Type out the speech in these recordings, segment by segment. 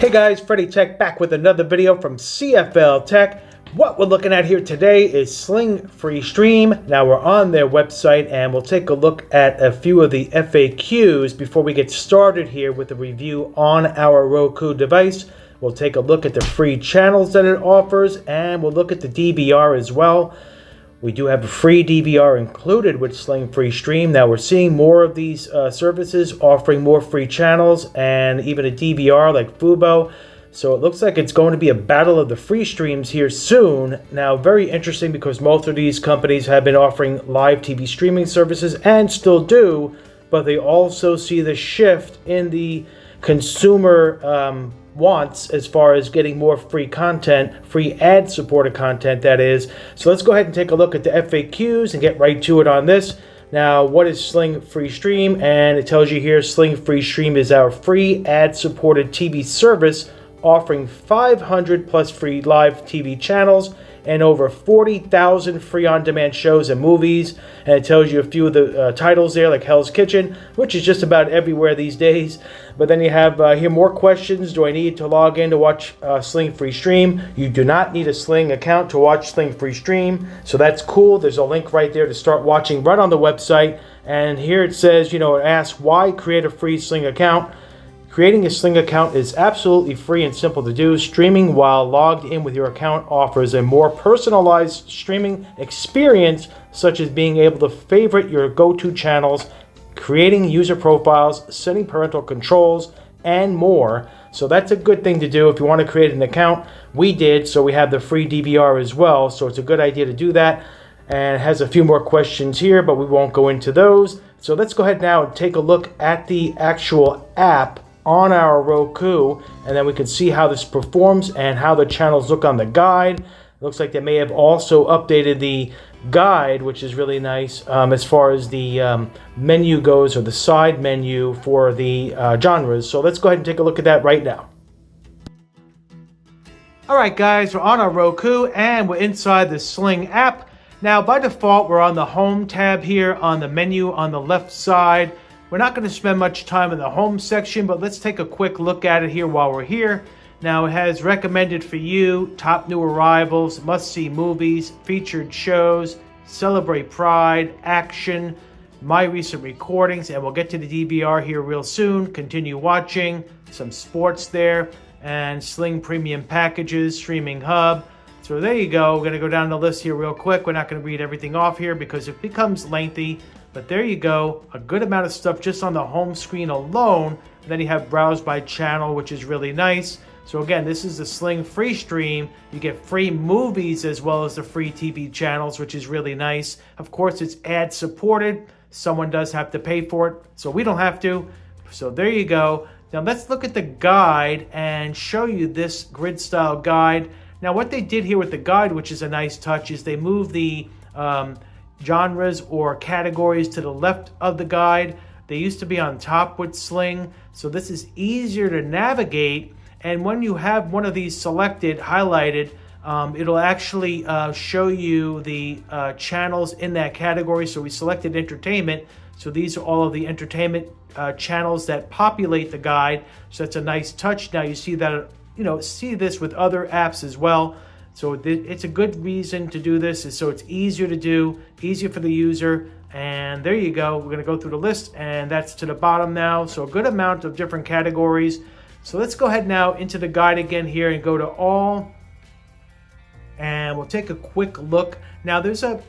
Hey guys, Freddie Tech back with another video from CFL-TECH. What we're looking at here today is Sling FreeStream. Now we're on their website and we'll take a look at a few of the FAQs before we get started here with the review on our Roku device. We'll take a look at the free channels that it offers and we'll look at the DVR as well. We do have a free DVR included with Sling FreeStream. Now we're seeing more of these services offering more free channels and even a DVR like Fubo. So it looks like it's going to be a battle of the free streams here soon. Now very interesting because most of these companies have been offering live TV streaming services and still do, but they also see the shift in the consumer wants as far as getting more free content, free ad-supported content that is. So let's go ahead and take a look at the FAQs and get right to it on this. Now, what is Sling FreeStream? And it tells you here, Sling FreeStream is our free ad-supported TV service offering 500 plus free live TV channels and over 40,000 free on-demand shows and movies. And it tells you a few of the titles there, like Hell's Kitchen, which is just about everywhere these days. But then you have here more questions. Do I need to log in to watch Sling FreeStream? You do not need a Sling account to watch Sling FreeStream. So that's cool. There's a link right there to start watching right on the website. And here it says, it asks why create a free Sling account. Creating a Sling account is absolutely free and simple to do. Streaming while logged in with your account offers a more personalized streaming experience, such as being able to favorite your go-to channels, creating user profiles, setting parental controls, and more. So that's a good thing to do if you want to create an account. We did, so we have the free DVR as well. So it's a good idea to do that. And it has a few more questions here, but we won't go into those. So let's go ahead now and take a look at the actual app on our Roku, and then we can see how this performs and how the channels look on the guide. It looks like they may have also updated the guide, which is really nice as far as the menu goes, or the side menu for the genres. So let's go ahead and take a look at that right now. Alright guys, we're on our Roku and we're inside the Sling app. Now by default we're on the home tab here on the menu on the left side. We're not going to spend much time in the home section, but let's take a quick look at it here while we're here. Now it has recommended for you, top new arrivals, must-see movies, featured shows, celebrate pride, action, my recent recordings, and we'll get to the DVR here real soon. Continue watching, some sports there, and Sling premium packages, streaming hub. So there you go. We're going to go down the list here real quick. We're not going to read everything off here because it becomes lengthy. But there you go, a good amount of stuff just on the home screen alone. And then you have browse by channel, which is really nice. So again, this is the Sling FreeStream. You get free movies as well as the free TV channels, which is really nice. Of course, it's ad supported. Someone does have to pay for it, so we don't have to. So there you go. Now let's look at the guide and show you this grid style guide. Now what they did here with the guide, which is a nice touch, is they moved the genres or categories to the left of the guide. They used to be on top with Sling, so this is easier to navigate. And when you have one of these selected, highlighted, it'll actually show you the channels in that category. So we selected entertainment, so these are all of the entertainment channels that populate the guide. So that's a nice touch. Now you see that, see this with other apps as well. So it's a good reason to do this, so it's easier to do, easier for the user. And there you go. We're going to go through the list, and that's to the bottom now. So a good amount of different categories. So let's go ahead now into the guide again here and go to all. And we'll take a quick look. Now there's a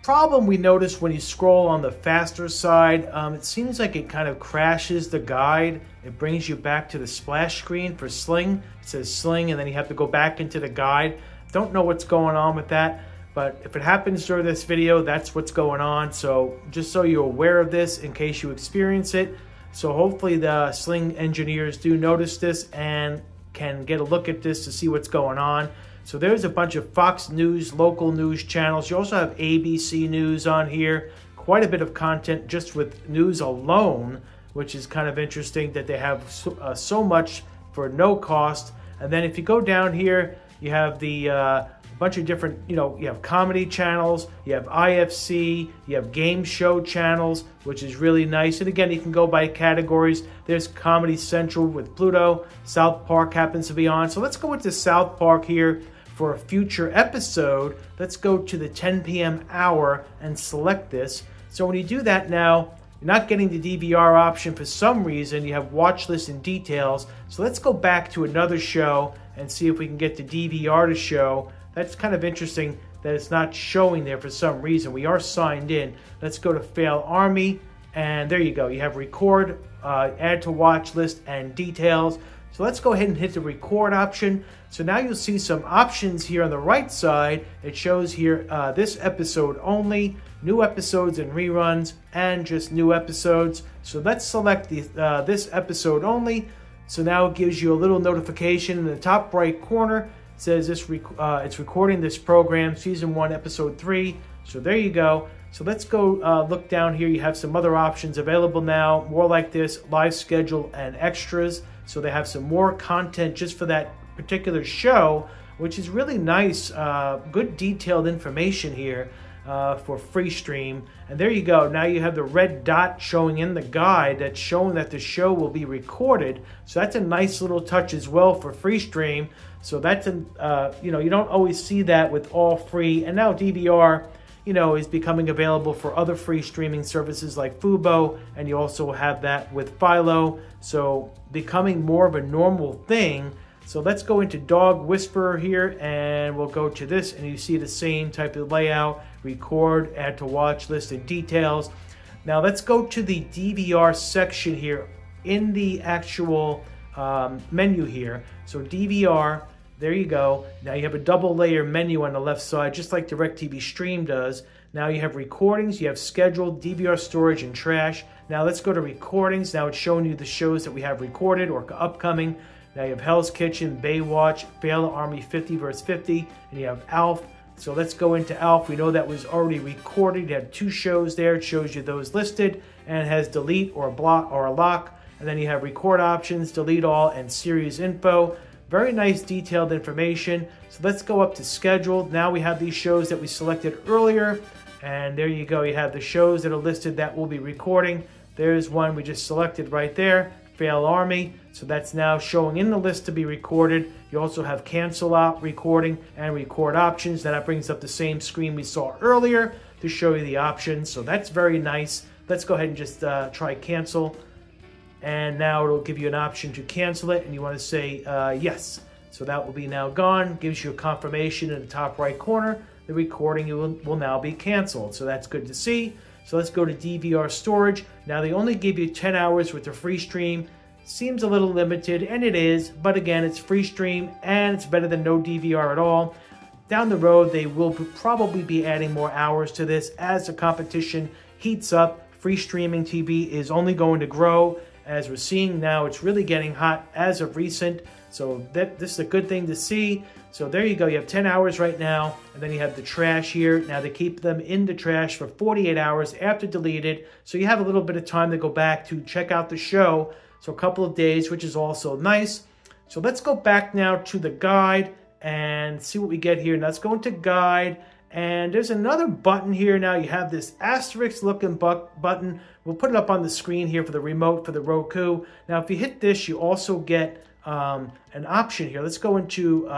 problem we notice when you scroll on the faster side. It seems like it kind of crashes the guide. It brings you back to the splash screen for Sling. It says Sling, and then you have to go back into the guide. Don't know what's going on with that, but if it happens during this video, that's what's going on. So just so you're aware of this in case you experience it. So hopefully the Sling engineers do notice this and can get a look at this to see what's going on. So there's a bunch of Fox News, local news channels. You also have ABC News on here. Quite a bit of content just with news alone, which is kind of interesting that they have so much for no cost. And then if you go down here, you have the a bunch of different, you have comedy channels, you have IFC, you have game show channels, which is really nice. And again, you can go by categories. There's Comedy Central with Pluto. South Park happens to be on. So let's go into South Park here for a future episode. Let's go to the 10 p.m. hour and select this. So when you do that now, you're not getting the DVR option for some reason. You have watch list and details. So let's go back to another show and see if we can get the DVR to show. That's kind of interesting that it's not showing there for some reason. We are signed in. Let's go to Fail Army, and there you go. You have record, add to watch list, and details. So let's go ahead and hit the record option. So now you'll see some options here on the right side. It shows here this episode only, new episodes and reruns, and just new episodes. So let's select this episode only. So now it gives you a little notification in the top right corner. It says it's recording this program, season 1, episode 3. So there you go. So let's go look down here. You have some other options available now, more like this, live schedule and extras. So they have some more content just for that particular show, which is really nice. Good detailed information here for FreeStream. And there you go. Now you have the red dot showing in the guide that's showing that the show will be recorded. So that's a nice little touch as well for FreeStream. So that's you don't always see that with all free. And now DVR, is becoming available for other free streaming services like Fubo, and you also have that with Philo. So becoming more of a normal thing. So let's go into Dog Whisperer here, and we'll go to this, and you see the same type of layout, record, add to watch list, and details. Now let's go to the DVR section here in the actual menu here. So DVR, there you go. Now you have a double layer menu on the left side, just like DirecTV Stream does. Now you have recordings, you have scheduled, DVR storage, and trash. Now let's go to recordings. Now it's showing you the shows that we have recorded or upcoming. Now you have Hell's Kitchen, Baywatch, Philo Army 50 vs. 50, and you have ALF. So let's go into ALF. We know that was already recorded. You have 2 shows there. It shows you those listed, and it has delete or block or a lock. And then you have record options, delete all, and series info. Very nice detailed information. So let's go up to scheduled. Now we have these shows that we selected earlier. And there you go. You have the shows that are listed that we'll be recording. There's one we just selected right there, Fail Army. So that's now showing in the list to be recorded. You also have cancel out recording and record options. Now that brings up the same screen we saw earlier to show you the options. So that's very nice. Let's go ahead and just try cancel. And now it'll give you an option to cancel it, and you want to say yes. So that will be now gone. Gives you a confirmation in the top right corner. The recording will now be canceled. So that's good to see. So let's go to DVR storage. Now they only give you 10 hours with the FreeStream. Seems a little limited, and it is. But again, it's FreeStream, and it's better than no DVR at all. Down the road, they will probably be adding more hours to this as the competition heats up. Free streaming TV is only going to grow. As we're seeing now, it's really getting hot as of recent. So this is a good thing to see. So there you go. You have 10 hours right now. And then you have the trash here. Now they keep them in the trash for 48 hours after deleted. So you have a little bit of time to go back to check out the show. So a couple of days, which is also nice. So let's go back now to the guide and see what we get here. Now let's go into guide. And there's another button here. Now you have this asterisk looking button. We'll put it up on the screen here for the remote for the Roku. Now if you hit this, you also get an option here. Let's go into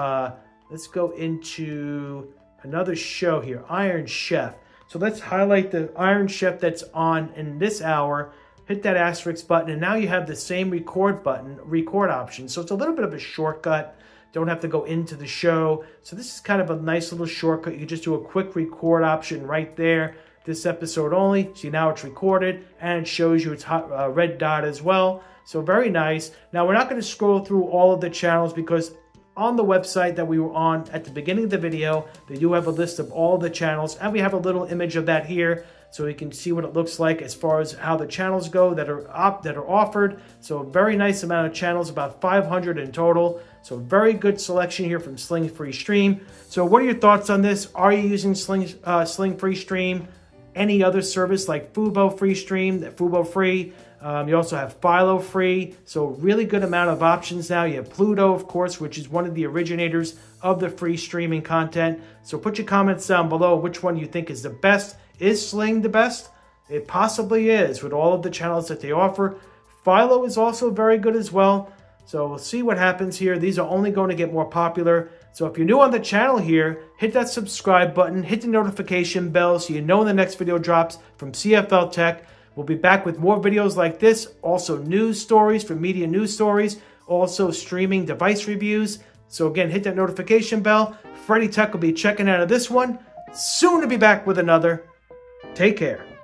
another show here, Iron Chef. So let's highlight the Iron Chef that's on in this hour. Hit that asterisk button, and now you have the same record option. So it's a little bit of a shortcut. Don't have to go into the show. So this is kind of a nice little shortcut. You can just do a quick record option right there. This episode only. See, now it's recorded, and it shows you its red dot as well. So very nice. Now we're not going to scroll through all of the channels because on the website that we were on at the beginning of the video, they do have a list of all the channels, and we have a little image of that here. So you can see what it looks like as far as how the channels go that are offered. So a very nice amount of channels, about 500 in total. So very good selection here from Sling FreeStream. So what are your thoughts on this? Are you using Sling FreeStream? any other service like Fubo FreeStream, Fubo Free. You also have Philo free, so really good amount of options now. You have Pluto, of course, which is one of the originators of the free streaming content. So put your comments down below which one you think is the best. Is Sling the best? It possibly is with all of the channels that they offer. Philo is also very good as well. So we'll see what happens here. These are only going to get more popular. So if you're new on the channel here, hit that subscribe button, hit the notification bell so you know when the next video drops from CFL-TECH. We'll be back with more videos like this, also news stories for media news stories, also streaming device reviews. So again, hit that notification bell. Freddie Tech will be checking out of this one. Soon to be back with another. Take care.